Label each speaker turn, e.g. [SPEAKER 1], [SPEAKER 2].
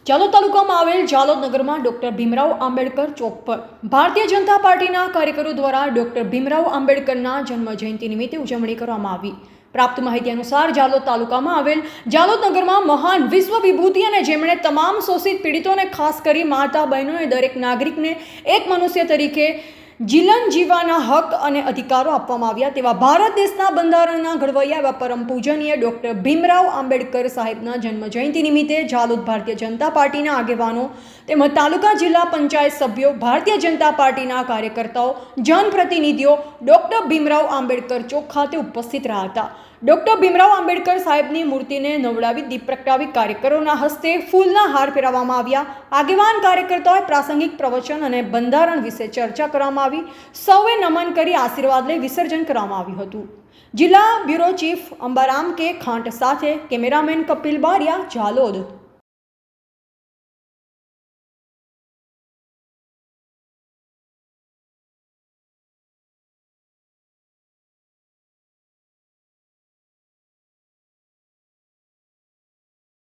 [SPEAKER 1] જાલોદ તાલુકામાં આવેલ જાલોદ નગરમાં ડોક્ટર ભીમરાવ આંબેડકર ચોક પર ભારતીય જનતા પાર્ટીના કાર્યકરો દ્વારા ડોક્ટર ભીમરાવ આંબેડકરના જન્મ જયંતિ નિમિત્તે ઉજવણી કરવામાં આવી। પ્રાપ્ત માહિતી અનુસાર જાલોદ તાલુકામાં આવેલ જાલોદ નગરમાં મહાન વિશ્વ વિભૂતિ અને જેમણે તમામ શોષિત પીડિતોને ખાસ કરી માતા બહેનોને દરેક નાગરિકને એક મનુષ્ય તરીકે જીવન જીવવાના હક અને અધિકારો આપવામાં આવ્યા તેવા ભારત દેશના બંધારણના ઘડવૈયા એવા પરમ પૂજનીય ડોક્ટર ભીમરાવ આંબેડકર સાહેબના જન્મ જયંતિ નિમિત્તે જાલોદ ભારતીય જનતા પાર્ટીના આગેવાનો તેમજ તાલુકા જિલ્લા પંચાયત સભ્યો, ભારતીય જનતા પાર્ટીના કાર્યકર્તાઓ, જનપ્રતિનિધિઓ ડોક્ટર ભીમરાવ આંબેડકર ચોક ખાતે ઉપસ્થિત રહ્યા હતા। ડોક્ટર ભીમરાવ આંબેડકર સાહેબની મૂર્તિને નવડાવી દીપ પ્રગટાવી કાર્યકરોના હસ્તે ફૂલના હાર પહેરાવવામાં આવ્યા। આગેવાન કાર્યકર્તાઓએ પ્રાસંગિક પ્રવચન અને બંધારણ વિશે ચર્ચા કરવામાં આવી। સૌએ નમન કરી આશીર્વાદ લઈ વિસર્જન કરવામાં આવ્યું હતું। જિલ્લા બ્યુરો ચીફ અંબારામ કે ખાંટ સાથે કેમેરામેન કપિલ બારિયા, જાલોદ।